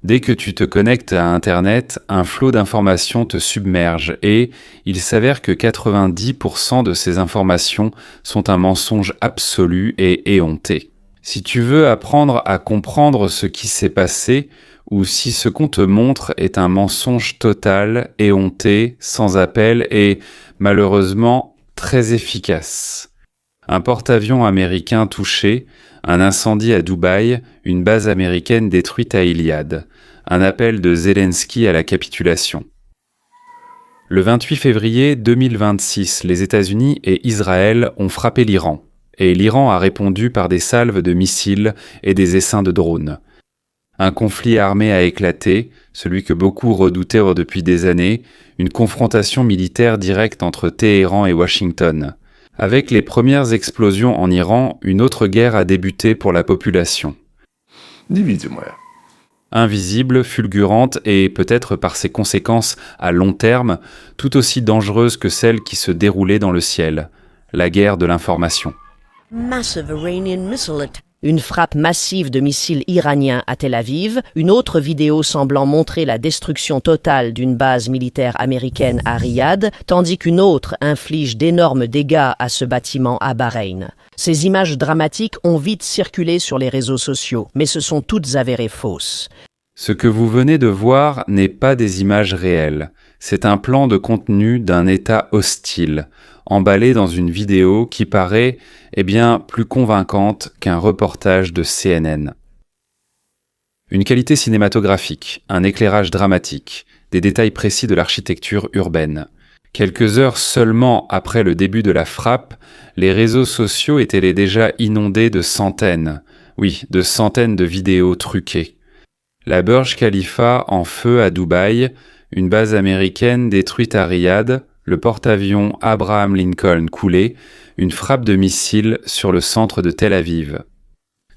Dès que tu te connectes à Internet, un flot d'informations te submerge et il s'avère que 90% de ces informations sont un mensonge absolu et éhonté. Si tu veux apprendre à comprendre ce qui s'est passé ou si ce qu'on te montre est un mensonge total, éhonté, sans appel et malheureusement très efficace. Un porte-avions américain touché, un incendie à Dubaï, une base américaine détruite à Iliad, un appel de Zelensky à la capitulation. Le 28 février 2026, les États-Unis et Israël ont frappé l'Iran, et l'Iran a répondu par des salves de missiles et des essaims de drones. Un conflit armé a éclaté, celui que beaucoup redoutaient depuis des années, une confrontation militaire directe entre Téhéran et Washington. Avec les premières explosions en Iran, une autre guerre a débuté pour la population. Invisible, fulgurante et peut-être par ses conséquences à long terme, tout aussi dangereuse que celle qui se déroulait dans le ciel, la guerre de l'information. Une frappe massive de missiles iraniens à Tel Aviv, une autre vidéo semblant montrer la destruction totale d'une base militaire américaine à Riyad, tandis qu'une autre inflige d'énormes dégâts à ce bâtiment à Bahreïn. Ces images dramatiques ont vite circulé sur les réseaux sociaux, mais se sont toutes avérées fausses. Ce que vous venez de voir n'est pas des images réelles. C'est un plan de contenu d'un État hostile, emballé dans une vidéo qui paraît, plus convaincante qu'un reportage de CNN. Une qualité cinématographique, un éclairage dramatique, des détails précis de l'architecture urbaine. Quelques heures seulement après le début de la frappe, les réseaux sociaux étaient déjà inondés de centaines de vidéos truquées. La Burj Khalifa en feu à Dubaï, une base américaine détruite à Riyad, le porte-avions Abraham Lincoln coulé, une frappe de missile sur le centre de Tel Aviv.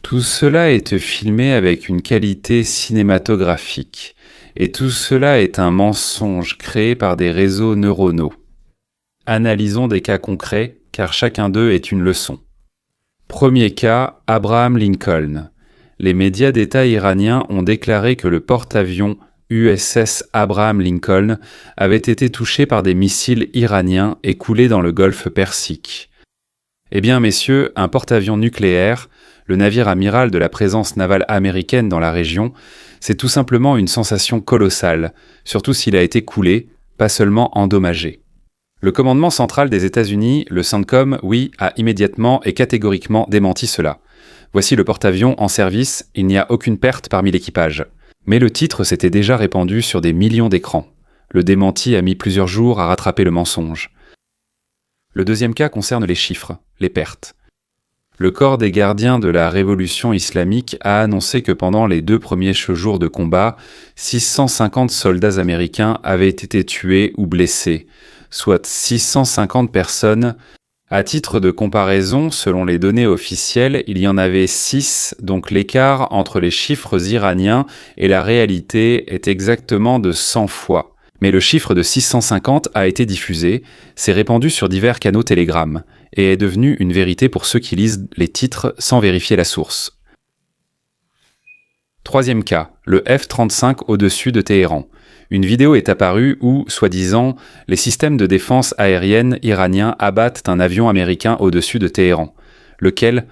Tout cela est filmé avec une qualité cinématographique, et tout cela est un mensonge créé par des réseaux neuronaux. Analysons des cas concrets, car chacun d'eux est une leçon. Premier cas, Abraham Lincoln. Les médias d'État iraniens ont déclaré que le porte-avions USS Abraham Lincoln avait été touché par des missiles iraniens et coulé dans le golfe Persique. Messieurs, un porte-avions nucléaire, le navire amiral de la présence navale américaine dans la région, c'est tout simplement une sensation colossale, surtout s'il a été coulé, pas seulement endommagé. Le commandement central des États-Unis, le CENTCOM, a immédiatement et catégoriquement démenti cela. Voici le porte-avions en service, il n'y a aucune perte parmi l'équipage. Mais le titre s'était déjà répandu sur des millions d'écrans. Le démenti a mis plusieurs jours à rattraper le mensonge. Le deuxième cas concerne les chiffres, les pertes. Le corps des gardiens de la révolution islamique a annoncé que pendant les 2 premiers jours de combat, 650 soldats américains avaient été tués ou blessés, soit 650 personnes. À titre de comparaison, selon les données officielles, il y en avait 6, donc l'écart entre les chiffres iraniens et la réalité est exactement de 100 fois. Mais le chiffre de 650 a été diffusé, s'est répandu sur divers canaux Telegram, et est devenu une vérité pour ceux qui lisent les titres sans vérifier la source. Troisième cas, le F-35 au-dessus de Téhéran. Une vidéo est apparue où, soi-disant, les systèmes de défense aérienne iraniens abattent un avion américain au-dessus de Téhéran. Lequel,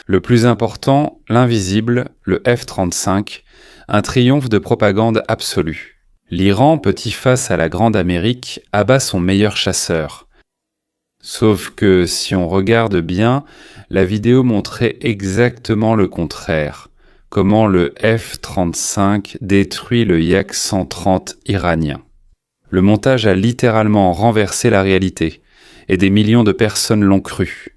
Le plus important, l'invisible, le F-35, un triomphe de propagande absolue. L'Iran, petit face à la Grande Amérique, abat son meilleur chasseur. Sauf que, si on regarde bien, la vidéo montrait exactement le contraire. Comment le F-35 détruit le Yak 130 iranien. Le montage a littéralement renversé la réalité, et des millions de personnes l'ont cru.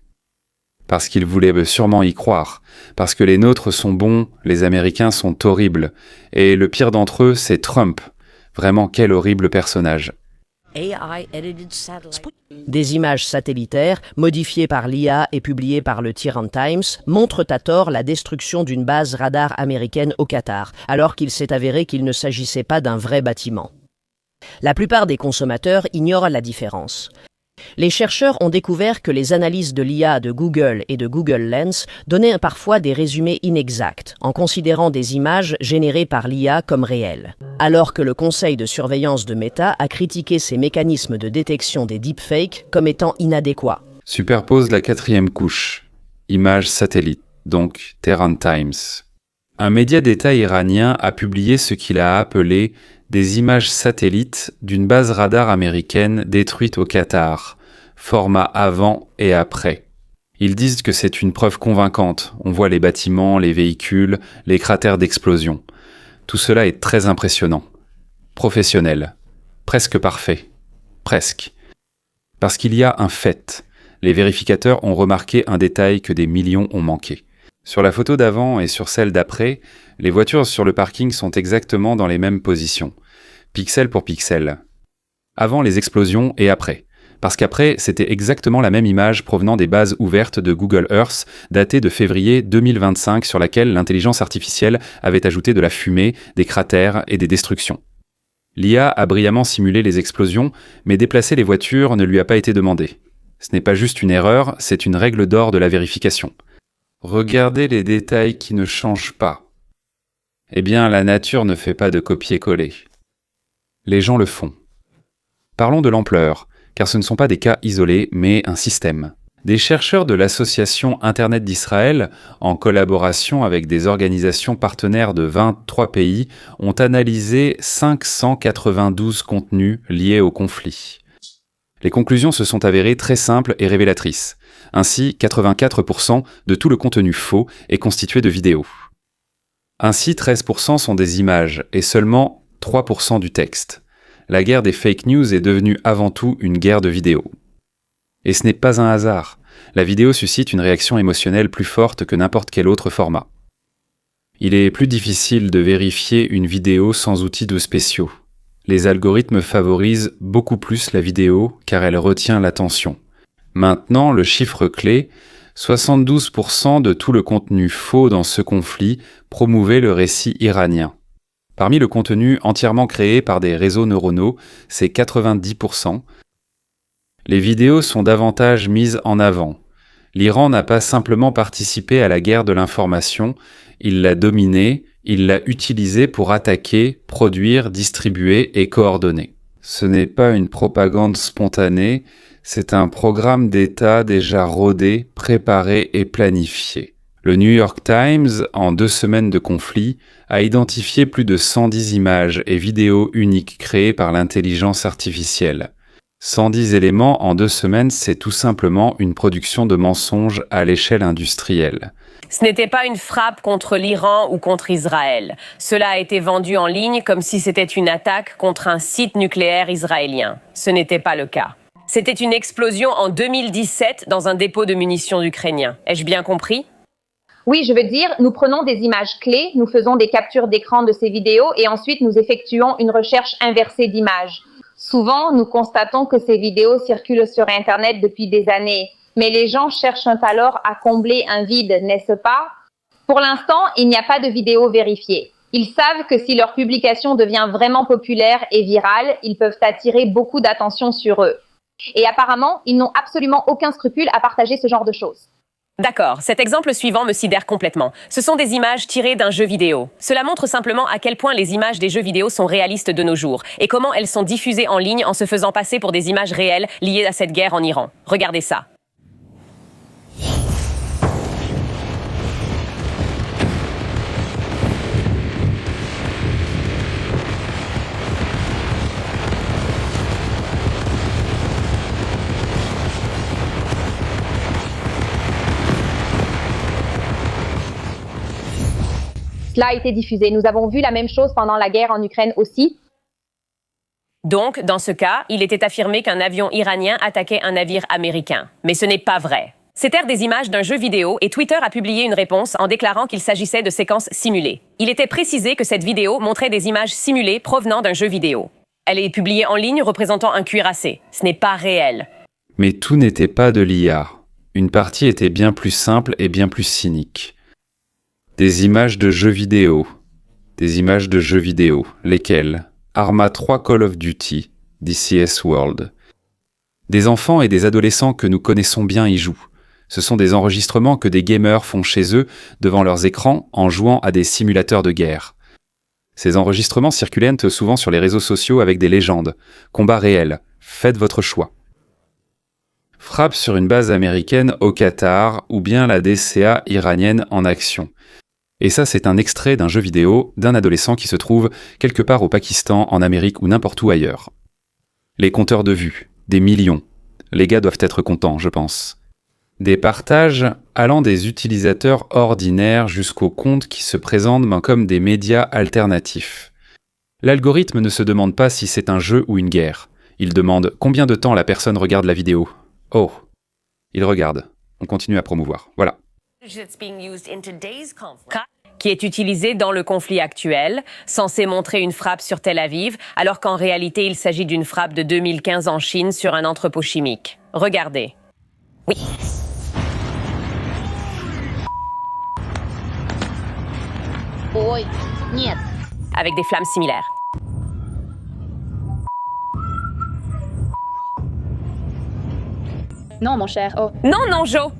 Parce qu'ils voulaient sûrement y croire, parce que les nôtres sont bons, les Américains sont horribles, et le pire d'entre eux, c'est Trump. Vraiment, quel horrible personnage. Des images satellitaires, modifiées par l'IA et publiées par le Tehran Times, montrent à tort la destruction d'une base radar américaine au Qatar, alors qu'il s'est avéré qu'il ne s'agissait pas d'un vrai bâtiment. La plupart des consommateurs ignorent la différence. Les chercheurs ont découvert que les analyses de l'IA de Google et de Google Lens donnaient parfois des résumés inexacts, en considérant des images générées par l'IA comme réelles. Alors que le conseil de surveillance de Meta a critiqué ces mécanismes de détection des deepfakes comme étant inadéquats. Superpose la 4e couche. Images satellites, donc Tehran Times. Un média d'État iranien a publié ce qu'il a appelé des images satellites d'une base radar américaine détruite au Qatar, format avant et après. Ils disent que c'est une preuve convaincante. On voit les bâtiments, les véhicules, les cratères d'explosion. Tout cela est très impressionnant. Professionnel. Presque parfait. Presque. Parce qu'il y a un fait. Les vérificateurs ont remarqué un détail que des millions ont manqué. Sur la photo d'avant et sur celle d'après, les voitures sur le parking sont exactement dans les mêmes positions. Pixel pour pixel. Avant les explosions et après. Parce qu'après, c'était exactement la même image provenant des bases ouvertes de Google Earth, datée de février 2025, sur laquelle l'intelligence artificielle avait ajouté de la fumée, des cratères et des destructions. L'IA a brillamment simulé les explosions, mais déplacer les voitures ne lui a pas été demandé. Ce n'est pas juste une erreur, c'est une règle d'or de la vérification. Regardez les détails qui ne changent pas. Eh bien, la nature ne fait pas de copier-coller. Les gens le font. Parlons de l'ampleur, car ce ne sont pas des cas isolés, mais un système. Des chercheurs de l'Association Internet d'Israël, en collaboration avec des organisations partenaires de 23 pays, ont analysé 592 contenus liés au conflit. Les conclusions se sont avérées très simples et révélatrices. Ainsi, 84% de tout le contenu faux est constitué de vidéos. Ainsi, 13% sont des images et seulement 3% du texte. La guerre des fake news est devenue avant tout une guerre de vidéos. Et ce n'est pas un hasard. La vidéo suscite une réaction émotionnelle plus forte que n'importe quel autre format. Il est plus difficile de vérifier une vidéo sans outils de spéciaux. Les algorithmes favorisent beaucoup plus la vidéo car elle retient l'attention. Maintenant, le chiffre clé, 72% de tout le contenu faux dans ce conflit promouvait le récit iranien. Parmi le contenu entièrement créé par des réseaux neuronaux, c'est 90%. Les vidéos sont davantage mises en avant. L'Iran n'a pas simplement participé à la guerre de l'information, il l'a dominée, il l'a utilisée pour attaquer, produire, distribuer et coordonner. Ce n'est pas une propagande spontanée, c'est un programme d'État déjà rodé, préparé et planifié. Le New York Times, en 2 semaines de conflit, a identifié plus de 110 images et vidéos uniques créées par l'intelligence artificielle. 110 éléments en 2 semaines, c'est tout simplement une production de mensonges à l'échelle industrielle. Ce n'était pas une frappe contre l'Iran ou contre Israël. Cela a été vendu en ligne comme si c'était une attaque contre un site nucléaire israélien. Ce n'était pas le cas. C'était une explosion en 2017 dans un dépôt de munitions ukrainien. Ai-je bien compris ? Oui, je veux dire, nous prenons des images clés, nous faisons des captures d'écran de ces vidéos et ensuite nous effectuons une recherche inversée d'images. Souvent, nous constatons que ces vidéos circulent sur Internet depuis des années, mais les gens cherchent alors à combler un vide, n'est-ce pas? Pour l'instant, il n'y a pas de vidéos vérifiées. Ils savent que si leur publication devient vraiment populaire et virale, ils peuvent attirer beaucoup d'attention sur eux. Et apparemment, ils n'ont absolument aucun scrupule à partager ce genre de choses. D'accord, cet exemple suivant me sidère complètement. Ce sont des images tirées d'un jeu vidéo. Cela montre simplement à quel point les images des jeux vidéo sont réalistes de nos jours et comment elles sont diffusées en ligne en se faisant passer pour des images réelles liées à cette guerre en Iran. Regardez ça. Cela a été diffusé. Nous avons vu la même chose pendant la guerre en Ukraine aussi. Donc, dans ce cas, il était affirmé qu'un avion iranien attaquait un navire américain. Mais ce n'est pas vrai. C'étaient des images d'un jeu vidéo et Twitter a publié une réponse en déclarant qu'il s'agissait de séquences simulées. Il était précisé que cette vidéo montrait des images simulées provenant d'un jeu vidéo. Elle est publiée en ligne représentant un cuirassé. Ce n'est pas réel. Mais tout n'était pas de l'IA. Une partie était bien plus simple et bien plus cynique. Des images de jeux vidéo. Des images de jeux vidéo. Lesquelles? Arma 3 Call of Duty, DCS World. Des enfants et des adolescents que nous connaissons bien y jouent. Ce sont des enregistrements que des gamers font chez eux devant leurs écrans en jouant à des simulateurs de guerre. Ces enregistrements circulent souvent sur les réseaux sociaux avec des légendes. Combat réel. Faites votre choix. Frappe sur une base américaine au Qatar ou bien la DCA iranienne en action. Et ça, c'est un extrait d'un jeu vidéo d'un adolescent qui se trouve quelque part au Pakistan, en Amérique ou n'importe où ailleurs. Les compteurs de vues, des millions. Les gars doivent être contents, je pense. Des partages allant des utilisateurs ordinaires jusqu'aux comptes qui se présentent comme des médias alternatifs. L'algorithme ne se demande pas si c'est un jeu ou une guerre. Il demande combien de temps la personne regarde la vidéo. Oh, il regarde. On continue à promouvoir. Voilà. Qui est utilisé dans le conflit actuel, censé montrer une frappe sur Tel Aviv, alors qu'en réalité il s'agit d'une frappe de 2015 en Chine sur un entrepôt chimique. Regardez. Oui. Ой, нет. Avec des flammes similaires. Non, mon cher. Oh. Non, Joe!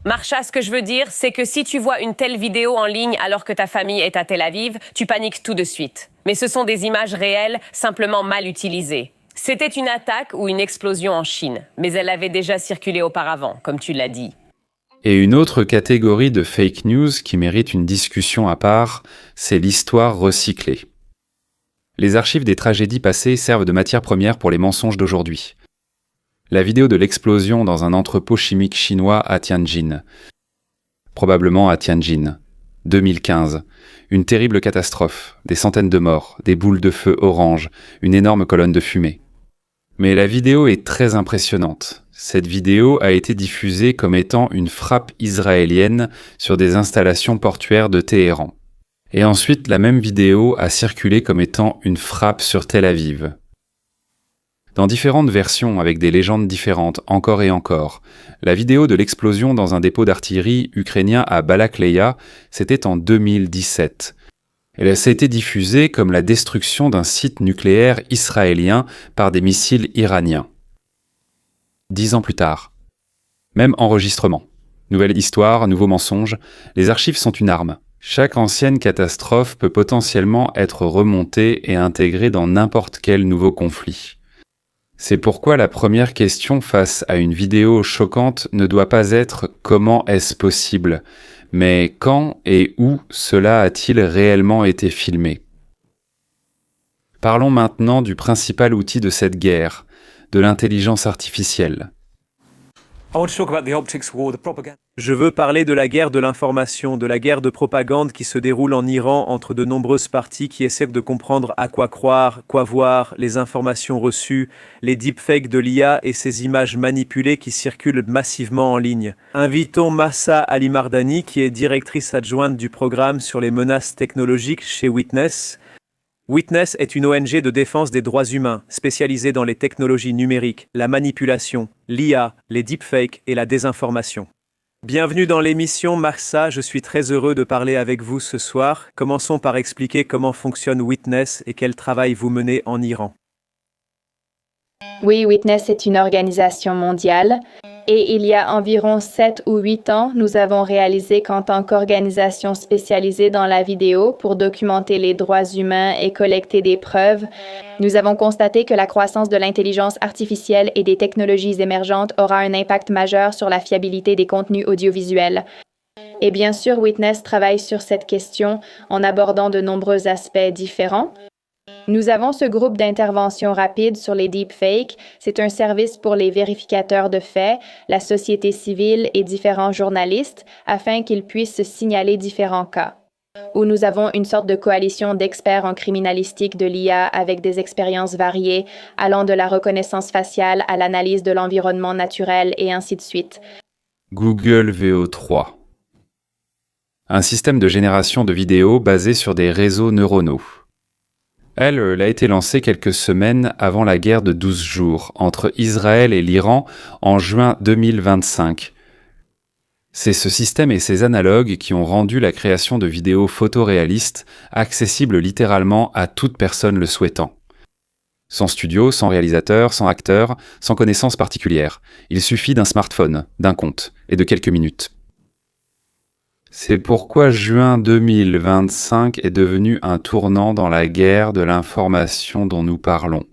Marsha, ce que je veux dire, c'est que si tu vois une telle vidéo en ligne alors que ta famille est à Tel Aviv, tu paniques tout de suite. Mais ce sont des images réelles, simplement mal utilisées. C'était une attaque ou une explosion en Chine, mais elle avait déjà circulé auparavant, comme tu l'as dit. Et une autre catégorie de fake news qui mérite une discussion à part, c'est l'histoire recyclée. Les archives des tragédies passées servent de matière première pour les mensonges d'aujourd'hui. La vidéo de l'explosion dans un entrepôt chimique chinois à Tianjin. Probablement à Tianjin. 2015. Une terrible catastrophe, des centaines de morts, des boules de feu orange, une énorme colonne de fumée. Mais la vidéo est très impressionnante. Cette vidéo a été diffusée comme étant une frappe israélienne sur des installations portuaires de Téhéran. Et ensuite, la même vidéo a circulé comme étant une frappe sur Tel Aviv. Dans différentes versions avec des légendes différentes, encore et encore, la vidéo de l'explosion dans un dépôt d'artillerie ukrainien à Balakleia, c'était en 2017. Elle a été diffusée comme la destruction d'un site nucléaire israélien par des missiles iraniens. 10 ans plus tard. Même enregistrement. Nouvelle histoire, nouveau mensonge, les archives sont une arme. Chaque ancienne catastrophe peut potentiellement être remontée et intégrée dans n'importe quel nouveau conflit. C'est pourquoi la première question face à une vidéo choquante ne doit pas être « comment est-ce possible ?», mais « quand et où cela a-t-il réellement été filmé ?» Parlons maintenant du principal outil de cette guerre, de l'intelligence artificielle. Je veux parler de la guerre de l'information, de la guerre de propagande qui se déroule en Iran entre de nombreuses parties qui essaient de comprendre à quoi croire, quoi voir, les informations reçues, les deepfakes de l'IA et ces images manipulées qui circulent massivement en ligne. Invitons Mahsa Ali-Mardani, qui est directrice adjointe du programme sur les menaces technologiques chez Witness. Witness est une ONG de défense des droits humains, spécialisée dans les technologies numériques, la manipulation, l'IA, les deepfakes et la désinformation. Bienvenue dans l'émission Mahsa, je suis très heureux de parler avec vous ce soir. Commençons par expliquer comment fonctionne Witness et quel travail vous menez en Iran. Oui, Witness est une organisation mondiale et il y a environ 7 ou 8 ans, nous avons réalisé qu'en tant qu'organisation spécialisée dans la vidéo pour documenter les droits humains et collecter des preuves, nous avons constaté que la croissance de l'intelligence artificielle et des technologies émergentes aura un impact majeur sur la fiabilité des contenus audiovisuels. Et bien sûr, Witness travaille sur cette question en abordant de nombreux aspects différents. Nous avons ce groupe d'intervention rapide sur les deepfakes. C'est un service pour les vérificateurs de faits, la société civile et différents journalistes afin qu'ils puissent signaler différents cas. Où nous avons une sorte de coalition d'experts en criminalistique de l'IA avec des expériences variées, allant de la reconnaissance faciale à l'analyse de l'environnement naturel et ainsi de suite. Google VO3. Un système de génération de vidéos basé sur des réseaux neuronaux. Elle a été lancée quelques semaines avant la guerre de 12 jours entre Israël et l'Iran en juin 2025. C'est ce système et ses analogues qui ont rendu la création de vidéos photoréalistes accessible littéralement à toute personne le souhaitant. Sans studio, sans réalisateur, sans acteur, sans connaissance particulière. Il suffit d'un smartphone, d'un compte, et de quelques minutes. C'est pourquoi juin 2025 est devenu un tournant dans la guerre de l'information dont nous parlons.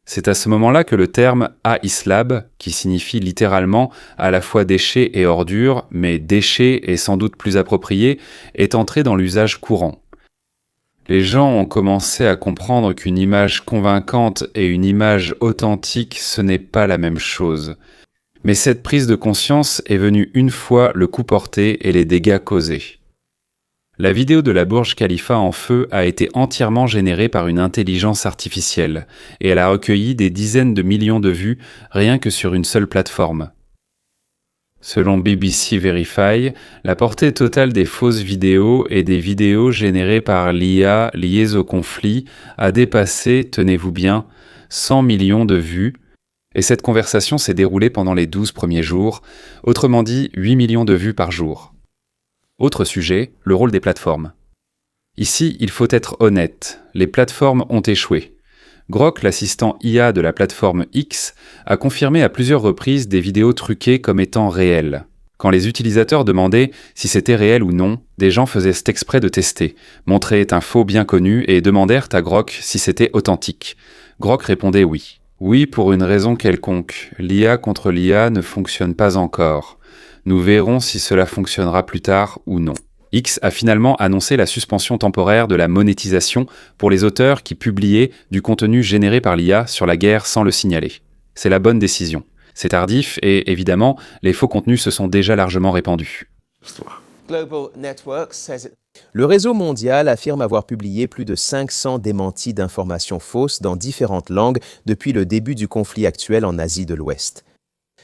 C'est à ce moment-là que le terme AISLAB, qui signifie littéralement à la fois déchets et ordures, mais déchets est sans doute plus approprié, est entré dans l'usage courant. Les gens ont commencé à comprendre qu'une image convaincante et une image authentique, ce n'est pas la même chose. Mais cette prise de conscience est venue une fois le coup porté et les dégâts causés. La vidéo de la Burj Khalifa en feu a été entièrement générée par une intelligence artificielle, et elle a recueilli des dizaines de millions de vues rien que sur une seule plateforme. Selon BBC Verify, la portée totale des fausses vidéos et des vidéos générées par l'IA liées au conflit a dépassé, tenez-vous bien, 100 millions de vues, et cette conversation s'est déroulée pendant les 12 premiers jours, autrement dit 8 millions de vues par jour. Autre sujet, le rôle des plateformes. Ici, il faut être honnête, les plateformes ont échoué. Grok, l'assistant IA de la plateforme X, a confirmé à plusieurs reprises des vidéos truquées comme étant réelles. Quand les utilisateurs demandaient si c'était réel ou non, des gens faisaient cet exprès de tester, montraient un faux bien connu et demandèrent à Grok si c'était authentique. Grok répondait oui. Oui, pour une raison quelconque. L'IA contre l'IA ne fonctionne pas encore. Nous verrons si cela fonctionnera plus tard ou non. X a finalement annoncé la suspension temporaire de la monétisation pour les auteurs qui publiaient du contenu généré par l'IA sur la guerre sans le signaler. C'est la bonne décision. C'est tardif et, évidemment, les faux contenus se sont déjà largement répandus. Le réseau mondial affirme avoir publié plus de 500 démentis d'informations fausses dans différentes langues depuis le début du conflit actuel en Asie de l'Ouest.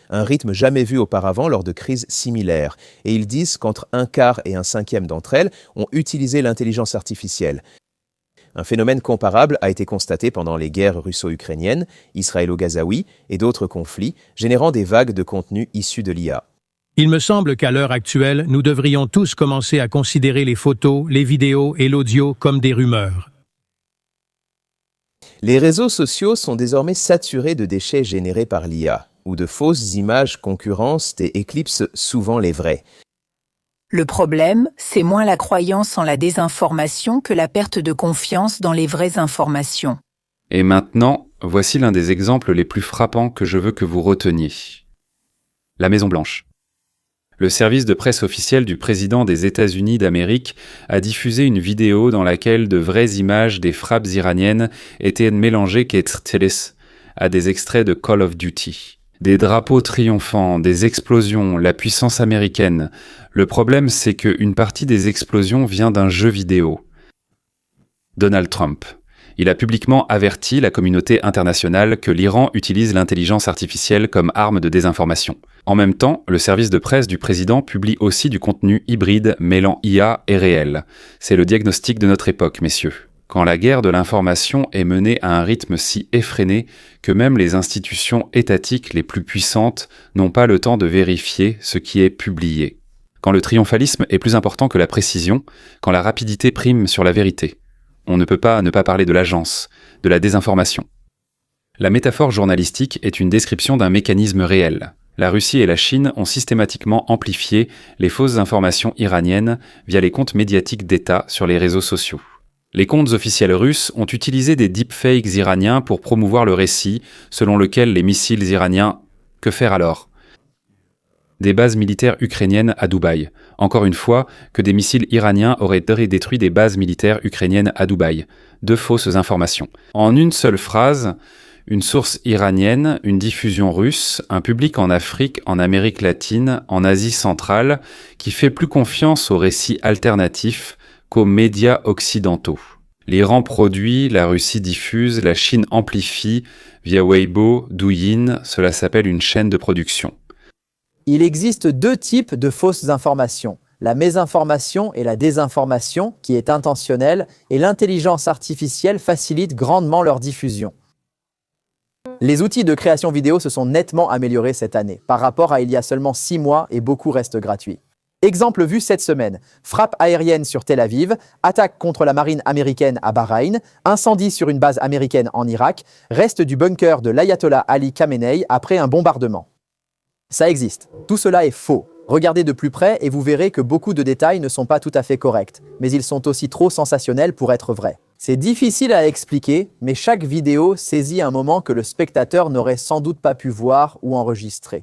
Un rythme jamais vu auparavant lors de crises similaires, et ils disent qu'entre un quart et un cinquième d'entre elles ont utilisé l'intelligence artificielle. Un phénomène comparable a été constaté pendant les guerres russo-ukrainiennes, israélo-gazaouis et d'autres conflits, générant des vagues de contenu issus de l'IA. Il me semble qu'à l'heure actuelle, nous devrions tous commencer à considérer les photos, les vidéos et l'audio comme des rumeurs. Les réseaux sociaux sont désormais saturés de déchets générés par l'IA, où de fausses images concurrencent et éclipsent souvent les vraies. Le problème, c'est moins la croyance en la désinformation que la perte de confiance dans les vraies informations. Et maintenant, voici l'un des exemples les plus frappants que je veux que vous reteniez. La Maison-Blanche. Le service de presse officiel du président des États-Unis d'Amérique a diffusé une vidéo dans laquelle de vraies images des frappes iraniennes étaient mélangées à des extraits de Call of Duty. Des drapeaux triomphants, des explosions, la puissance américaine. Le problème, c'est qu'une partie des explosions vient d'un jeu vidéo. Donald Trump. Il a publiquement averti la communauté internationale que l'Iran utilise l'intelligence artificielle comme arme de désinformation. En même temps, le service de presse du président publie aussi du contenu hybride mêlant IA et réel. C'est le diagnostic de notre époque, messieurs. Quand la guerre de l'information est menée à un rythme si effréné que même les institutions étatiques les plus puissantes n'ont pas le temps de vérifier ce qui est publié. Quand le triomphalisme est plus important que la précision, quand la rapidité prime sur la vérité. On ne peut pas ne pas parler de l'agence, de la désinformation. La métaphore journalistique est une description d'un mécanisme réel. La Russie et la Chine ont systématiquement amplifié les fausses informations iraniennes via les comptes médiatiques d'État sur les réseaux sociaux. Les comptes officiels russes ont utilisé des deepfakes iraniens pour promouvoir le récit selon lequel les missiles iraniens... Que faire alors ? Des bases militaires ukrainiennes à Dubaï. Encore une fois, que des missiles iraniens auraient détruit des bases militaires ukrainiennes à Dubaï. Deux fausses informations. En une seule phrase, une source iranienne, une diffusion russe, un public en Afrique, en Amérique latine, en Asie centrale, qui fait plus confiance aux récits alternatifs qu'aux médias occidentaux. L'Iran produit, la Russie diffuse, la Chine amplifie, via Weibo, Douyin, cela s'appelle une chaîne de production. Il existe deux types de fausses informations, la mésinformation et la désinformation, qui est intentionnelle, et l'intelligence artificielle facilite grandement leur diffusion. Les outils de création vidéo se sont nettement améliorés cette année, par rapport à il y a seulement 6 mois et beaucoup restent gratuits. Exemple vu cette semaine, frappe aérienne sur Tel Aviv, attaque contre la marine américaine à Bahreïn, incendie sur une base américaine en Irak, reste du bunker de l'ayatollah Ali Khamenei après un bombardement. Ça existe. Tout cela est faux. Regardez de plus près et vous verrez que beaucoup de détails ne sont pas tout à fait corrects, mais ils sont aussi trop sensationnels pour être vrais. C'est difficile à expliquer, mais chaque vidéo saisit un moment que le spectateur n'aurait sans doute pas pu voir ou enregistrer.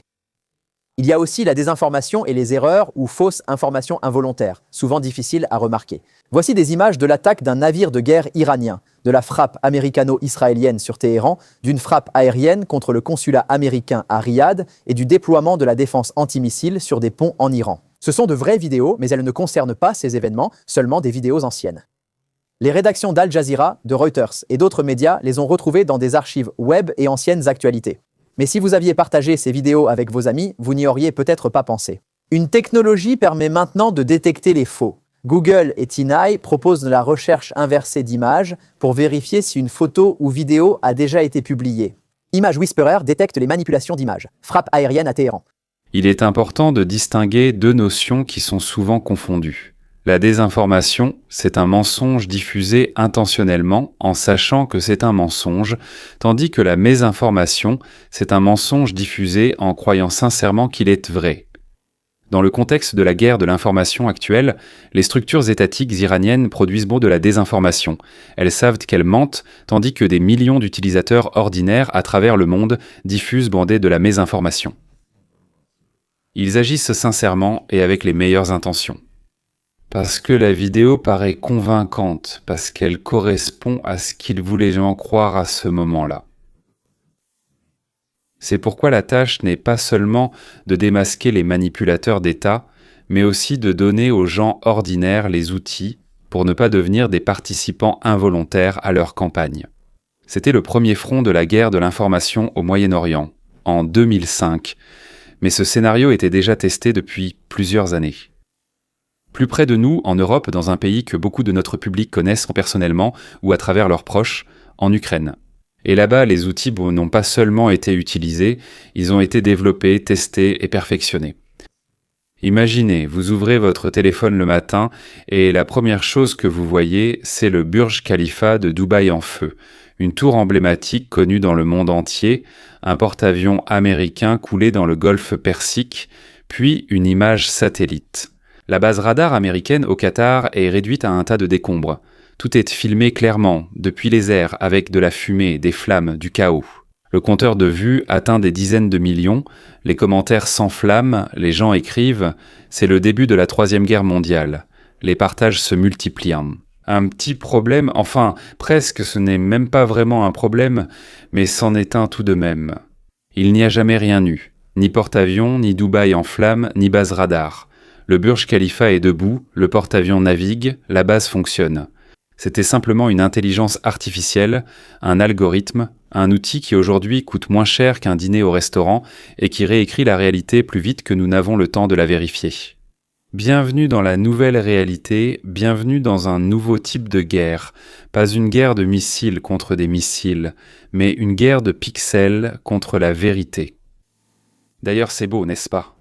Il y a aussi la désinformation et les erreurs ou fausses informations involontaires, souvent difficiles à remarquer. Voici des images de l'attaque d'un navire de guerre iranien, de la frappe américano-israélienne sur Téhéran, d'une frappe aérienne contre le consulat américain à Riyad et du déploiement de la défense antimissile sur des ponts en Iran. Ce sont de vraies vidéos, mais elles ne concernent pas ces événements, seulement des vidéos anciennes. Les rédactions d'Al Jazeera, de Reuters et d'autres médias les ont retrouvées dans des archives web et anciennes actualités. Mais si vous aviez partagé ces vidéos avec vos amis, vous n'y auriez peut-être pas pensé. Une technologie permet maintenant de détecter les faux. Google et TinEye proposent de la recherche inversée d'images pour vérifier si une photo ou vidéo a déjà été publiée. Image Whisperer détecte les manipulations d'images. Frappe aérienne à Téhéran. Il est important de distinguer deux notions qui sont souvent confondues. La désinformation, c'est un mensonge diffusé intentionnellement en sachant que c'est un mensonge, tandis que la mésinformation, c'est un mensonge diffusé en croyant sincèrement qu'il est vrai. Dans le contexte de la guerre de l'information actuelle, les structures étatiques iraniennes produisent de la désinformation. Elles savent qu'elles mentent, tandis que des millions d'utilisateurs ordinaires à travers le monde diffusent de la mésinformation. Ils agissent sincèrement et avec les meilleures intentions. Parce que la vidéo paraît convaincante, parce qu'elle correspond à ce qu'ils voulaient en croire à ce moment-là. C'est pourquoi la tâche n'est pas seulement de démasquer les manipulateurs d'État, mais aussi de donner aux gens ordinaires les outils pour ne pas devenir des participants involontaires à leur campagne. C'était le premier front de la guerre de l'information au Moyen-Orient, en 2005, mais ce scénario était déjà testé depuis plusieurs années. Plus près de nous, en Europe, dans un pays que beaucoup de notre public connaissent personnellement ou à travers leurs proches, en Ukraine. Et là-bas, les outils n'ont pas seulement été utilisés, ils ont été développés, testés et perfectionnés. Imaginez, vous ouvrez votre téléphone le matin et la première chose que vous voyez, c'est le Burj Khalifa de Dubaï en feu, une tour emblématique connue dans le monde entier, un porte-avions américain coulé dans le golfe Persique, puis une image satellite. La base radar américaine au Qatar est réduite à un tas de décombres. Tout est filmé clairement, depuis les airs, avec de la fumée, des flammes, du chaos. Le compteur de vues atteint des dizaines de millions, les commentaires s'enflamment, les gens écrivent « C'est le début de la Troisième Guerre mondiale ». Les partages se multiplient. Un petit problème, enfin, presque ce n'est même pas vraiment un problème, mais c'en est un tout de même. Il n'y a jamais rien eu, ni porte-avions, ni Dubaï en flammes, ni base radar. Le Burj Khalifa est debout, le porte-avions navigue, la base fonctionne. C'était simplement une intelligence artificielle, un algorithme, un outil qui aujourd'hui coûte moins cher qu'un dîner au restaurant et qui réécrit la réalité plus vite que nous n'avons le temps de la vérifier. Bienvenue dans la nouvelle réalité, bienvenue dans un nouveau type de guerre. Pas une guerre de missiles contre des missiles, mais une guerre de pixels contre la vérité. D'ailleurs, c'est beau, n'est-ce pas ?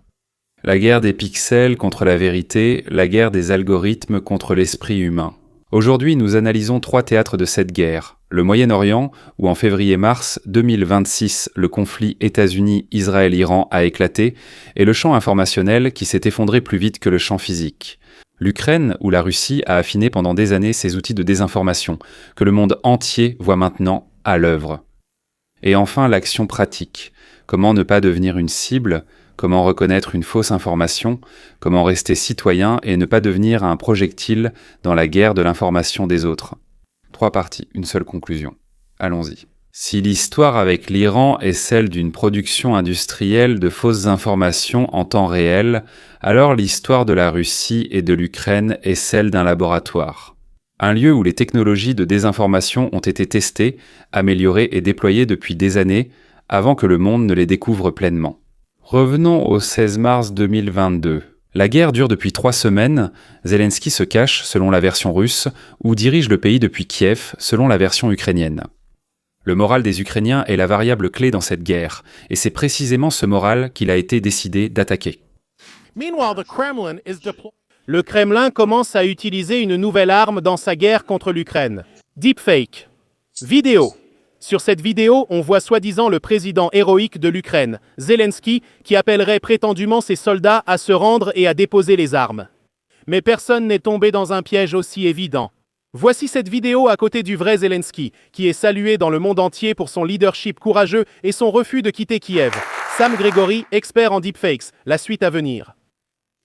La guerre des pixels contre la vérité, la guerre des algorithmes contre l'esprit humain. Aujourd'hui, nous analysons 3 théâtres de cette guerre. Le Moyen-Orient, où en février-mars 2026, le conflit États-Unis-Israël-Iran a éclaté, et le champ informationnel qui s'est effondré plus vite que le champ physique. L'Ukraine, où la Russie a affiné pendant des années ses outils de désinformation, que le monde entier voit maintenant à l'œuvre. Et enfin, l'action pratique. Comment ne pas devenir une cible ? Comment reconnaître une fausse information, comment rester citoyen et ne pas devenir un projectile dans la guerre de l'information des autres. 3 parties, une seule conclusion. Allons-y. Si l'histoire avec l'Iran est celle d'une production industrielle de fausses informations en temps réel, alors l'histoire de la Russie et de l'Ukraine est celle d'un laboratoire. Un lieu où les technologies de désinformation ont été testées, améliorées et déployées depuis des années, avant que le monde ne les découvre pleinement. Revenons au 16 mars 2022. La guerre dure depuis 3 semaines, Zelensky se cache, selon la version russe, ou dirige le pays depuis Kiev, selon la version ukrainienne. Le moral des Ukrainiens est la variable clé dans cette guerre, et c'est précisément ce moral qu'il a été décidé d'attaquer. Le Kremlin commence à utiliser une nouvelle arme dans sa guerre contre l'Ukraine. Deepfake. Vidéo. Sur cette vidéo, on voit soi-disant le président héroïque de l'Ukraine, Zelensky, qui appellerait prétendument ses soldats à se rendre et à déposer les armes. Mais personne n'est tombé dans un piège aussi évident. Voici cette vidéo à côté du vrai Zelensky, qui est salué dans le monde entier pour son leadership courageux et son refus de quitter Kiev. Sam Gregory, expert en deepfakes, la suite à venir.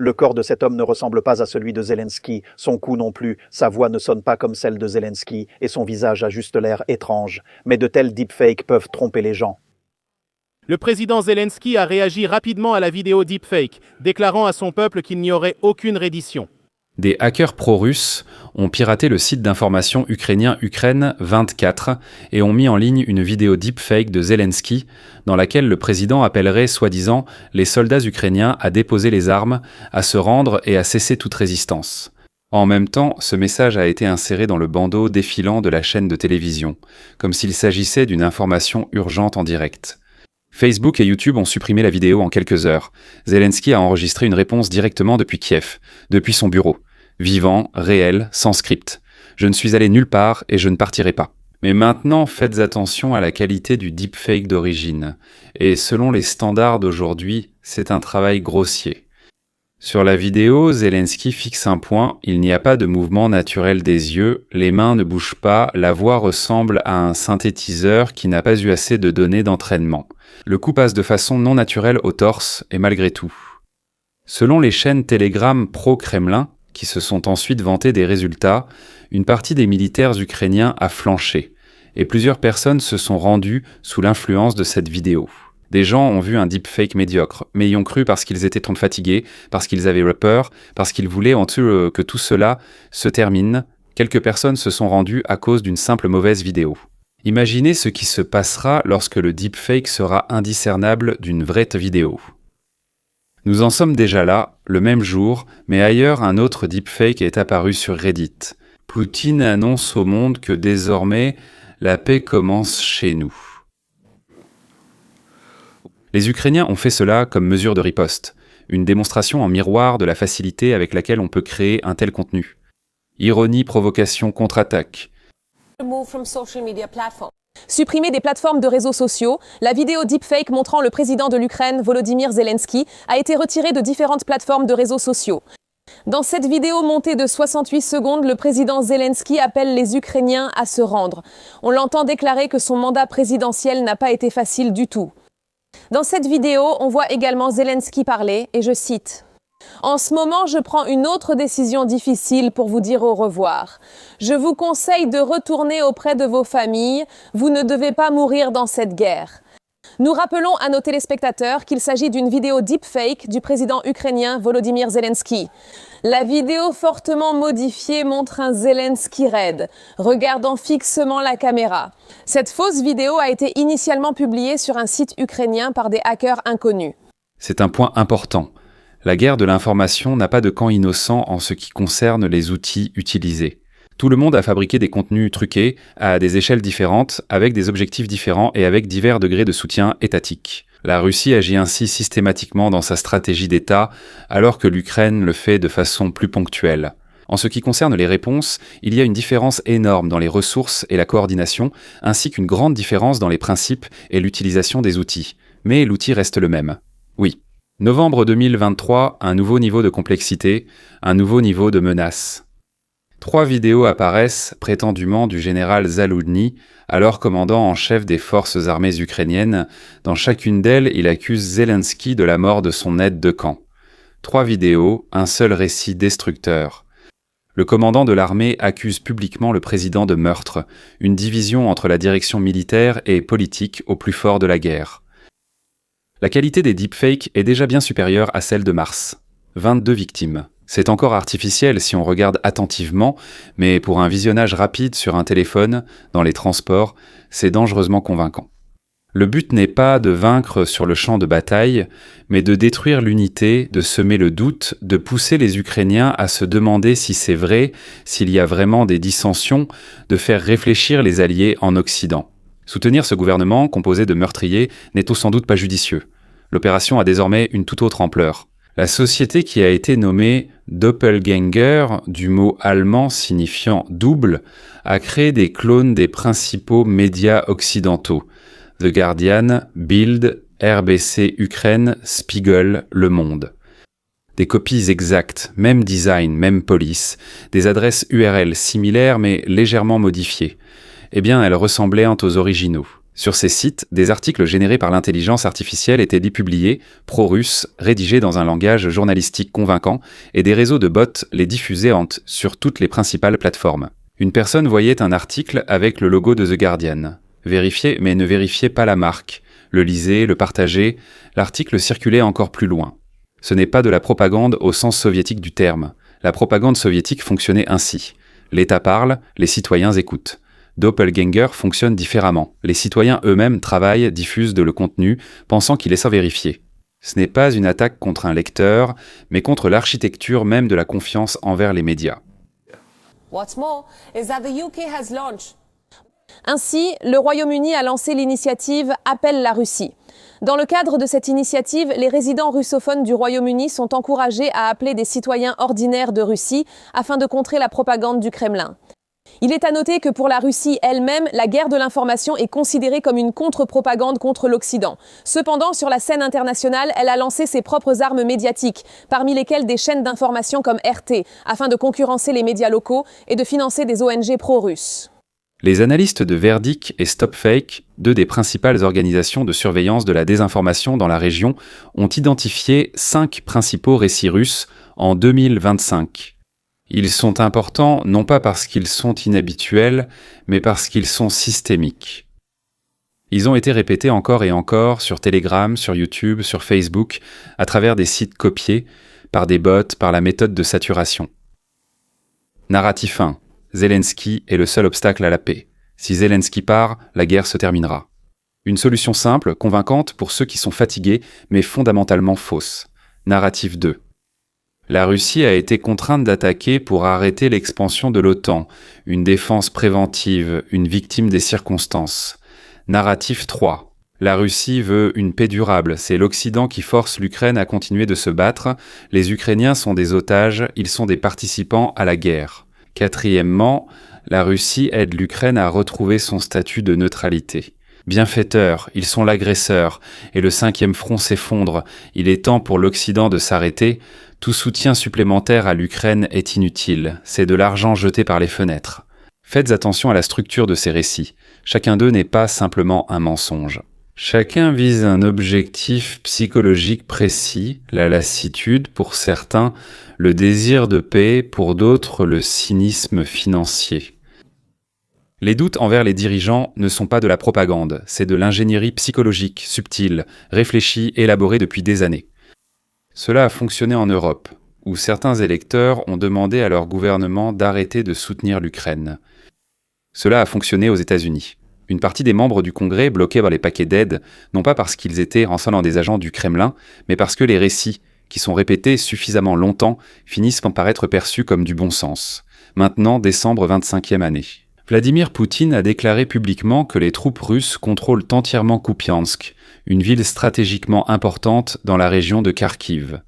Le corps de cet homme ne ressemble pas à celui de Zelensky, son cou non plus, sa voix ne sonne pas comme celle de Zelensky, et son visage a juste l'air étrange. Mais de tels deepfakes peuvent tromper les gens. Le président Zelensky a réagi rapidement à la vidéo deepfake, déclarant à son peuple qu'il n'y aurait aucune reddition. Des hackers pro-russes ont piraté le site d'information ukrainien Ukraine 24 et ont mis en ligne une vidéo deepfake de Zelensky dans laquelle le président appellerait soi-disant les soldats ukrainiens à déposer les armes, à se rendre et à cesser toute résistance. En même temps, ce message a été inséré dans le bandeau défilant de la chaîne de télévision, comme s'il s'agissait d'une information urgente en direct. Facebook et YouTube ont supprimé la vidéo en quelques heures. Zelensky a enregistré une réponse directement depuis Kiev, depuis son bureau. Vivant, réel, sans script. Je ne suis allé nulle part et je ne partirai pas. Mais maintenant, faites attention à la qualité du deepfake d'origine. Et selon les standards d'aujourd'hui, c'est un travail grossier. Sur la vidéo, Zelensky fixe un point, il n'y a pas de mouvement naturel des yeux, les mains ne bougent pas, la voix ressemble à un synthétiseur qui n'a pas eu assez de données d'entraînement. Le coup passe de façon non naturelle au torse, et malgré tout. Selon les chaînes Telegram pro-Kremlin, qui se sont ensuite vantés des résultats, une partie des militaires ukrainiens a flanché, et plusieurs personnes se sont rendues sous l'influence de cette vidéo. Des gens ont vu un deepfake médiocre, mais y ont cru parce qu'ils étaient trop fatigués, parce qu'ils avaient peur, parce qu'ils voulaient que tout cela se termine. Quelques personnes se sont rendues à cause d'une simple mauvaise vidéo. Imaginez ce qui se passera lorsque le deepfake sera indiscernable d'une vraie vidéo. Nous en sommes déjà là, le même jour, mais ailleurs un autre deepfake est apparu sur Reddit. Poutine annonce au monde que désormais, la paix commence chez nous. Les Ukrainiens ont fait cela comme mesure de riposte, une démonstration en miroir de la facilité avec laquelle on peut créer un tel contenu. Ironie, provocation, contre-attaque. Supprimer des plateformes de réseaux sociaux, la vidéo deepfake montrant le président de l'Ukraine, Volodymyr Zelensky, a été retirée de différentes plateformes de réseaux sociaux. Dans cette vidéo montée de 68 secondes, le président Zelensky appelle les Ukrainiens à se rendre. On l'entend déclarer que son mandat présidentiel n'a pas été facile du tout. Dans cette vidéo, on voit également Zelensky parler, et je cite « En ce moment, je prends une autre décision difficile pour vous dire au revoir. Je vous conseille de retourner auprès de vos familles. Vous ne devez pas mourir dans cette guerre. » Nous rappelons à nos téléspectateurs qu'il s'agit d'une vidéo deepfake du président ukrainien Volodymyr Zelensky. La vidéo fortement modifiée montre un Zelensky raide, regardant fixement la caméra. Cette fausse vidéo a été initialement publiée sur un site ukrainien par des hackers inconnus. C'est un point important. La guerre de l'information n'a pas de camp innocent en ce qui concerne les outils utilisés. Tout le monde a fabriqué des contenus truqués à des échelles différentes, avec des objectifs différents et avec divers degrés de soutien étatique. La Russie agit ainsi systématiquement dans sa stratégie d'État, alors que l'Ukraine le fait de façon plus ponctuelle. En ce qui concerne les réponses, il y a une différence énorme dans les ressources et la coordination, ainsi qu'une grande différence dans les principes et l'utilisation des outils. Mais l'outil reste le même. Oui. Novembre 2023, un nouveau niveau de complexité, un nouveau niveau de menace. 3 vidéos apparaissent, prétendument du général Zaloudny, alors commandant en chef des forces armées ukrainiennes. Dans chacune d'elles, il accuse Zelensky de la mort de son aide de camp. 3 vidéos, un seul récit destructeur. Le commandant de l'armée accuse publiquement le président de meurtre, une division entre la direction militaire et politique au plus fort de la guerre. La qualité des deepfakes est déjà bien supérieure à celle de mars. 22 victimes. C'est encore artificiel si on regarde attentivement, mais pour un visionnage rapide sur un téléphone, dans les transports, c'est dangereusement convaincant. Le but n'est pas de vaincre sur le champ de bataille, mais de détruire l'unité, de semer le doute, de pousser les Ukrainiens à se demander si c'est vrai, s'il y a vraiment des dissensions, de faire réfléchir les alliés en Occident. Soutenir ce gouvernement, composé de meurtriers, n'est sans doute pas judicieux. L'opération a désormais une toute autre ampleur. La société qui a été nommée Doppelganger, du mot allemand signifiant double, a créé des clones des principaux médias occidentaux, The Guardian, Bild, RBC Ukraine, Spiegel, Le Monde. Des copies exactes, même design, même police, des adresses URL similaires mais légèrement modifiées. Eh bien, elles ressemblaient aux originaux. Sur ces sites, des articles générés par l'intelligence artificielle étaient dépubliés, pro-russes, rédigés dans un langage journalistique convaincant, et des réseaux de bots les diffusaient sur toutes les principales plateformes. Une personne voyait un article avec le logo de The Guardian. Vérifiait, mais ne vérifiait pas la marque. Le lisait, le partageait, l'article circulait encore plus loin. Ce n'est pas de la propagande au sens soviétique du terme. La propagande soviétique fonctionnait ainsi. L'État parle, les citoyens écoutent. Doppelganger fonctionne différemment. Les citoyens eux-mêmes travaillent, diffusent le contenu, pensant qu'il est sans vérifier. Ce n'est pas une attaque contre un lecteur, mais contre l'architecture même de la confiance envers les médias. What's more is that the UK has launched. Ainsi, le Royaume-Uni a lancé l'initiative Appelle la Russie. Dans le cadre de cette initiative, les résidents russophones du Royaume-Uni sont encouragés à appeler des citoyens ordinaires de Russie afin de contrer la propagande du Kremlin. Il est à noter que pour la Russie elle-même, la guerre de l'information est considérée comme une contre-propagande contre l'Occident. Cependant, sur la scène internationale, elle a lancé ses propres armes médiatiques, parmi lesquelles des chaînes d'information comme RT, afin de concurrencer les médias locaux et de financer des ONG pro-russes. Les analystes de Verdict et StopFake, deux des principales organisations de surveillance de la désinformation dans la région, ont identifié 5 principaux récits russes en 2025. Ils sont importants non pas parce qu'ils sont inhabituels, mais parce qu'ils sont systémiques. Ils ont été répétés encore et encore sur Telegram, sur YouTube, sur Facebook, à travers des sites copiés, par des bots, par la méthode de saturation. Narratif 1. Zelensky est le seul obstacle à la paix. Si Zelensky part, la guerre se terminera. Une solution simple, convaincante pour ceux qui sont fatigués, mais fondamentalement fausse. Narratif 2. La Russie a été contrainte d'attaquer pour arrêter l'expansion de l'OTAN, une défense préventive, une victime des circonstances. Narratif 3. La Russie veut une paix durable, c'est l'Occident qui force l'Ukraine à continuer de se battre, les Ukrainiens sont des otages, ils sont des participants à la guerre. Quatrièmement, la Russie aide l'Ukraine à retrouver son statut de neutralité. Bienfaiteurs, ils sont l'agresseur, et le 5e front s'effondre, il est temps pour l'Occident de s'arrêter. Tout soutien supplémentaire à l'Ukraine est inutile, c'est de l'argent jeté par les fenêtres. Faites attention à la structure de ces récits. Chacun d'eux n'est pas simplement un mensonge. Chacun vise un objectif psychologique précis, la lassitude pour certains, le désir de paix pour d'autres, le cynisme financier. Les doutes envers les dirigeants ne sont pas de la propagande, c'est de l'ingénierie psychologique, subtile, réfléchie, élaborée depuis des années. Cela a fonctionné en Europe, où certains électeurs ont demandé à leur gouvernement d'arrêter de soutenir l'Ukraine. Cela a fonctionné aux États-Unis. Une partie des membres du Congrès bloqués par les paquets d'aide, non pas parce qu'ils étaient en des agents du Kremlin, mais parce que les récits, qui sont répétés suffisamment longtemps, finissent par paraître perçus comme du bon sens. Maintenant, décembre 25e année. Vladimir Poutine a déclaré publiquement que les troupes russes contrôlent entièrement Kupiansk, une ville stratégiquement importante dans la région de Kharkiv.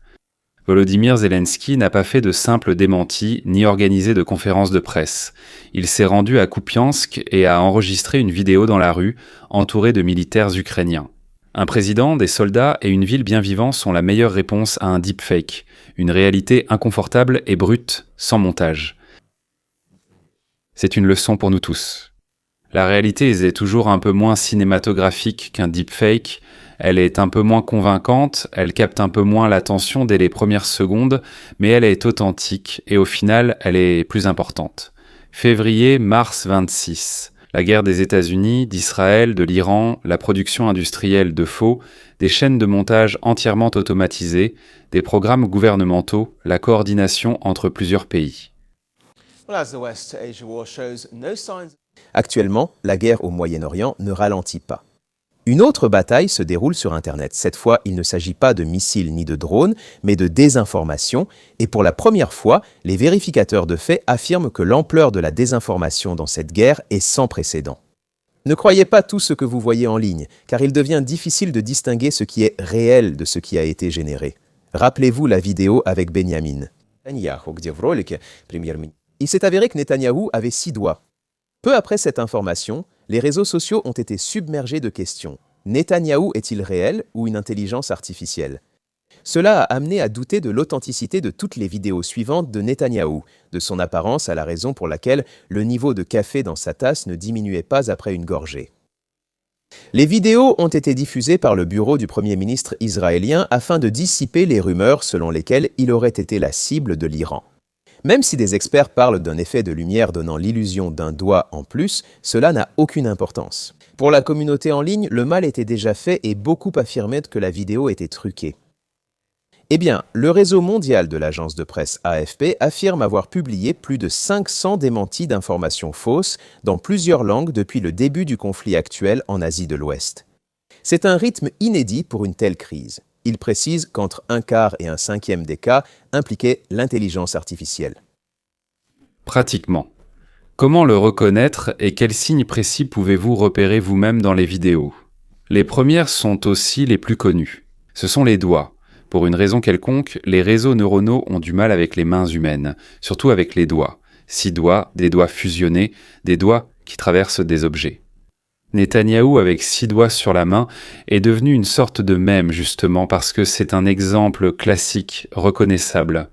Volodymyr Zelensky n'a pas fait de simples démentis ni organisé de conférences de presse. Il s'est rendu à Kupiansk et a enregistré une vidéo dans la rue, entouré de militaires ukrainiens. Un président, des soldats et une ville bien vivante sont la meilleure réponse à un deepfake, une réalité inconfortable et brute, sans montage. C'est une leçon pour nous tous. La réalité est toujours un peu moins cinématographique qu'un deepfake, elle est un peu moins convaincante, elle capte un peu moins l'attention dès les premières secondes, mais elle est authentique et au final, elle est plus importante. Février-mars 26. La guerre des États-Unis, d'Israël, de l'Iran, la production industrielle de faux, des chaînes de montage entièrement automatisées, des programmes gouvernementaux, la coordination entre plusieurs pays. Actuellement, la guerre au Moyen-Orient ne ralentit pas. Une autre bataille se déroule sur Internet. Cette fois, il ne s'agit pas de missiles ni de drones, mais de désinformation. Et pour la première fois, les vérificateurs de faits affirment que l'ampleur de la désinformation dans cette guerre est sans précédent. Ne croyez pas tout ce que vous voyez en ligne, car il devient difficile de distinguer ce qui est réel de ce qui a été généré. Rappelez-vous la vidéo avec Benjamin. Il s'est avéré que Netanyahou avait 6 doigts. Peu après cette information, les réseaux sociaux ont été submergés de questions. Netanyahou est-il réel ou une intelligence artificielle? Cela a amené à douter de l'authenticité de toutes les vidéos suivantes de Netanyahou, de son apparence à la raison pour laquelle le niveau de café dans sa tasse ne diminuait pas après une gorgée. Les vidéos ont été diffusées par le bureau du Premier ministre israélien afin de dissiper les rumeurs selon lesquelles il aurait été la cible de l'Iran. Même si des experts parlent d'un effet de lumière donnant l'illusion d'un doigt en plus, cela n'a aucune importance. Pour la communauté en ligne, le mal était déjà fait et beaucoup affirmaient que la vidéo était truquée. Eh bien, le réseau mondial de l'agence de presse AFP affirme avoir publié plus de 500 démentis d'informations fausses dans plusieurs langues depuis le début du conflit actuel en Asie de l'Ouest. C'est un rythme inédit pour une telle crise. Il précise qu'entre 1/4 et 1/5 des cas impliquaient l'intelligence artificielle. Pratiquement. Comment le reconnaître et quels signes précis pouvez-vous repérer vous-même dans les vidéos? Les premières sont aussi les plus connues. Ce sont les doigts. Pour une raison quelconque, les réseaux neuronaux ont du mal avec les mains humaines, surtout avec les doigts. 6 doigts, des doigts fusionnés, des doigts qui traversent des objets. Netanyahou avec 6 doigts sur la main est devenu une sorte de mème justement parce que c'est un exemple classique, reconnaissable.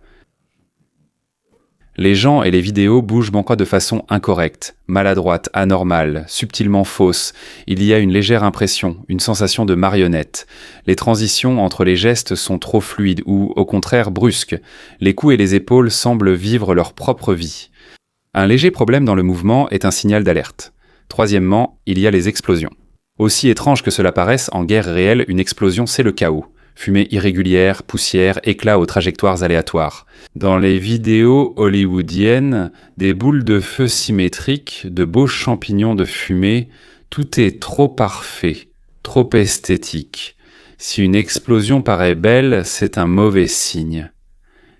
Les gens et les vidéos bougent parfois de façon incorrecte, maladroite, anormale, subtilement fausse. Il y a une légère impression, une sensation de marionnette. Les transitions entre les gestes sont trop fluides ou, au contraire, brusques. Les coups et les épaules semblent vivre leur propre vie. Un léger problème dans le mouvement est un signal d'alerte. Troisièmement, il y a les explosions. Aussi étrange que cela paraisse, en guerre réelle, une explosion c'est le chaos. Fumée irrégulière, poussière, éclats aux trajectoires aléatoires. Dans les vidéos hollywoodiennes, des boules de feu symétriques, de beaux champignons de fumée, tout est trop parfait, trop esthétique. Si une explosion paraît belle, c'est un mauvais signe.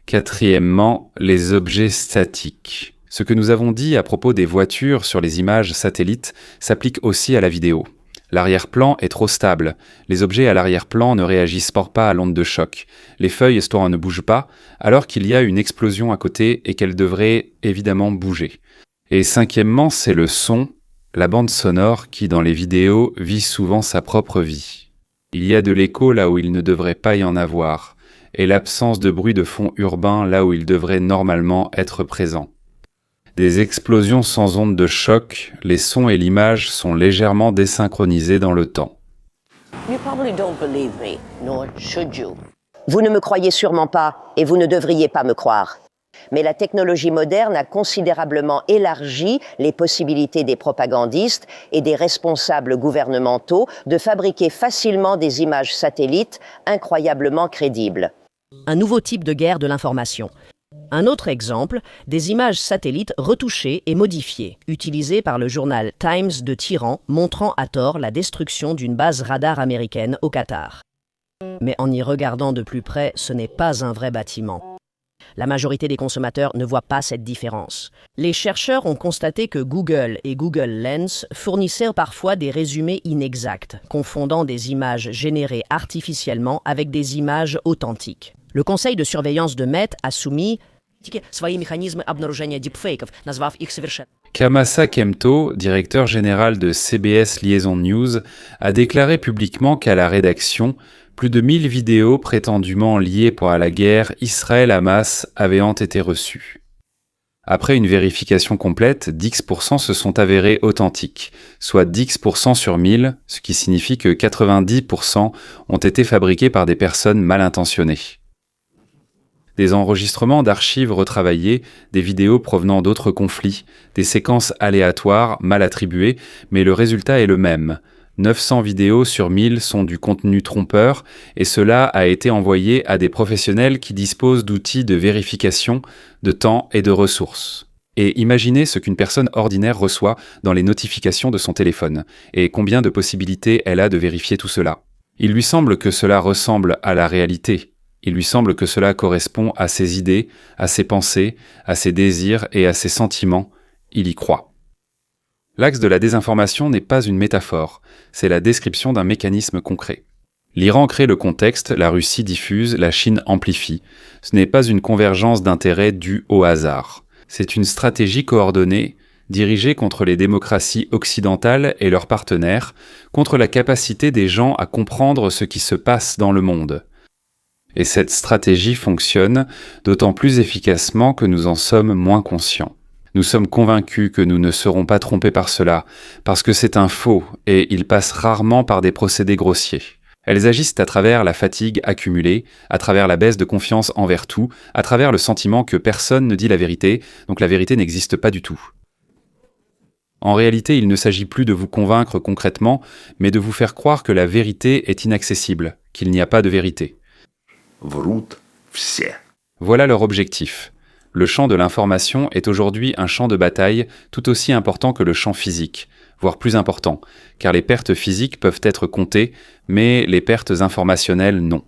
Quatrièmement, les objets statiques. Ce que nous avons dit à propos des voitures sur les images satellites s'applique aussi à la vidéo. L'arrière-plan est trop stable. Les objets à l'arrière-plan ne réagissent pas à l'onde de choc. Les feuilles histoire ne bougent pas, alors qu'il y a une explosion à côté et qu'elles devraient évidemment bouger. Et cinquièmement, c'est le son, la bande sonore qui, dans les vidéos, vit souvent sa propre vie. Il y a de l'écho là où il ne devrait pas y en avoir, et l'absence de bruit de fond urbain là où il devrait normalement être présent. Des explosions sans onde de choc, les sons et l'image sont légèrement désynchronisés dans le temps. Vous ne me croyez sûrement pas, et vous ne devriez pas me croire. Mais la technologie moderne a considérablement élargi les possibilités des propagandistes et des responsables gouvernementaux de fabriquer facilement des images satellites incroyablement crédibles. Un nouveau type de guerre de l'information. Un autre exemple, des images satellites retouchées et modifiées, utilisées par le journal Times de Téhéran, montrant à tort la destruction d'une base radar américaine au Qatar. Mais en y regardant de plus près, ce n'est pas un vrai bâtiment. La majorité des consommateurs ne voient pas cette différence. Les chercheurs ont constaté que Google et Google Lens fournissaient parfois des résumés inexacts, confondant des images générées artificiellement avec des images authentiques. Le conseil de surveillance de Met a soumis Kamasa Kemto, directeur général de CBS Liaison News, a déclaré publiquement qu'à la rédaction, plus de 1000 vidéos prétendument liées à la guerre Israël-Hamas avaient été reçues. Après une vérification complète, 10% se sont avérés authentiques, soit 10% sur 1000, ce qui signifie que 90% ont été fabriqués par des personnes mal intentionnées. Des enregistrements d'archives retravaillées, des vidéos provenant d'autres conflits, des séquences aléatoires mal attribuées, mais le résultat est le même. 900 vidéos sur 1000 sont du contenu trompeur et cela a été envoyé à des professionnels qui disposent d'outils de vérification, de temps et de ressources. Et imaginez ce qu'une personne ordinaire reçoit dans les notifications de son téléphone et combien de possibilités elle a de vérifier tout cela. Il lui semble que cela ressemble à la réalité. Il lui semble que cela correspond à ses idées, à ses pensées, à ses désirs et à ses sentiments. Il y croit. L'axe de la désinformation n'est pas une métaphore, c'est la description d'un mécanisme concret. L'Iran crée le contexte, la Russie diffuse, la Chine amplifie. Ce n'est pas une convergence d'intérêts due au hasard. C'est une stratégie coordonnée, dirigée contre les démocraties occidentales et leurs partenaires, contre la capacité des gens à comprendre ce qui se passe dans le monde. Et cette stratégie fonctionne d'autant plus efficacement que nous en sommes moins conscients. Nous sommes convaincus que nous ne serons pas trompés par cela, parce que c'est un faux et ils passent rarement par des procédés grossiers. Elles agissent à travers la fatigue accumulée, à travers la baisse de confiance envers tout, à travers le sentiment que personne ne dit la vérité, donc la vérité n'existe pas du tout. En réalité, il ne s'agit plus de vous convaincre concrètement, mais de vous faire croire que la vérité est inaccessible, qu'il n'y a pas de vérité. Voilà leur objectif. Le champ de l'information est aujourd'hui un champ de bataille tout aussi important que le champ physique, voire plus important, car les pertes physiques peuvent être comptées, mais les pertes informationnelles non.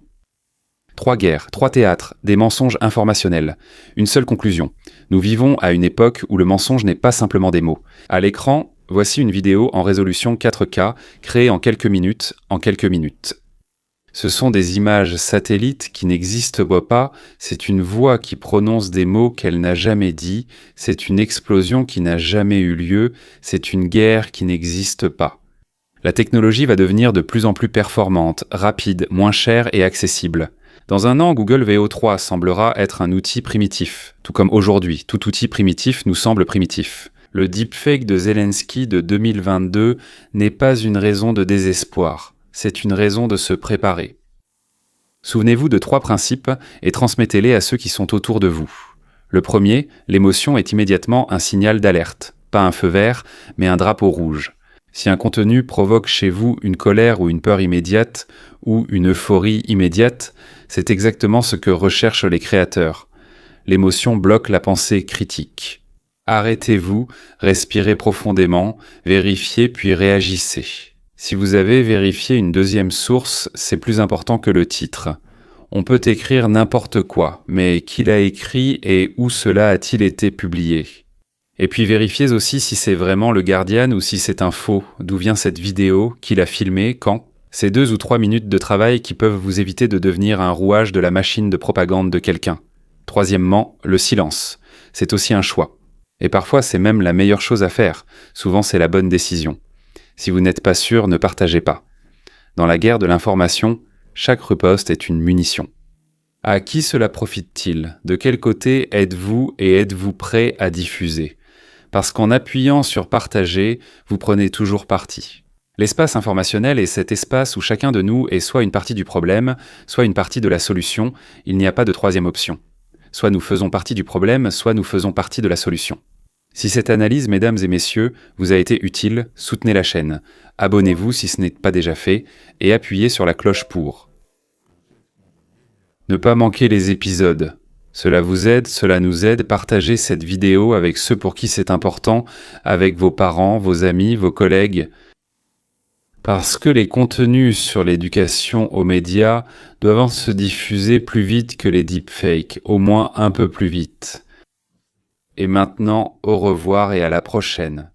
3 guerres, 3 théâtres, des mensonges informationnels. Une seule conclusion. Nous vivons à une époque où le mensonge n'est pas simplement des mots. À l'écran, voici une vidéo en résolution 4K, créée en quelques minutes. Ce sont des images satellites qui n'existent pas, c'est une voix qui prononce des mots qu'elle n'a jamais dit, c'est une explosion qui n'a jamais eu lieu, c'est une guerre qui n'existe pas. La technologie va devenir de plus en plus performante, rapide, moins chère et accessible. Dans un an, Google VO3 semblera être un outil primitif, tout comme aujourd'hui, tout outil primitif nous semble primitif. Le deepfake de Zelensky de 2022 n'est pas une raison de désespoir. C'est une raison de se préparer. Souvenez-vous de 3 principes et transmettez-les à ceux qui sont autour de vous. Le premier, l'émotion est immédiatement un signal d'alerte, pas un feu vert, mais un drapeau rouge. Si un contenu provoque chez vous une colère ou une peur immédiate, ou une euphorie immédiate, c'est exactement ce que recherchent les créateurs. L'émotion bloque la pensée critique. Arrêtez-vous, respirez profondément, vérifiez puis réagissez. Si vous avez vérifié une deuxième source, c'est plus important que le titre. On peut écrire n'importe quoi, mais qui l'a écrit et où cela a-t-il été publié? Et puis vérifiez aussi si c'est vraiment le Guardian ou si c'est un faux, d'où vient cette vidéo, qui l'a filmée, quand. C'est 2 ou 3 minutes de travail qui peuvent vous éviter de devenir un rouage de la machine de propagande de quelqu'un. Troisièmement, le silence. C'est aussi un choix. Et parfois c'est même la meilleure chose à faire, souvent c'est la bonne décision. Si vous n'êtes pas sûr, ne partagez pas. Dans la guerre de l'information, chaque riposte est une munition. À qui cela profite-t-il? De quel côté êtes-vous et êtes-vous prêt à diffuser? Parce qu'en appuyant sur « partager », vous prenez toujours parti. L'espace informationnel est cet espace où chacun de nous est soit une partie du problème, soit une partie de la solution. Il n'y a pas de troisième option. Soit nous faisons partie du problème, soit nous faisons partie de la solution. Si cette analyse, mesdames et messieurs, vous a été utile, soutenez la chaîne. Abonnez-vous si ce n'est pas déjà fait et appuyez sur la cloche pour ne pas manquer les épisodes. Cela vous aide, cela nous aide. Partagez cette vidéo avec ceux pour qui c'est important, avec vos parents, vos amis, vos collègues. Parce que les contenus sur l'éducation aux médias doivent se diffuser plus vite que les deepfakes, au moins un peu plus vite. Et maintenant, au revoir et à la prochaine.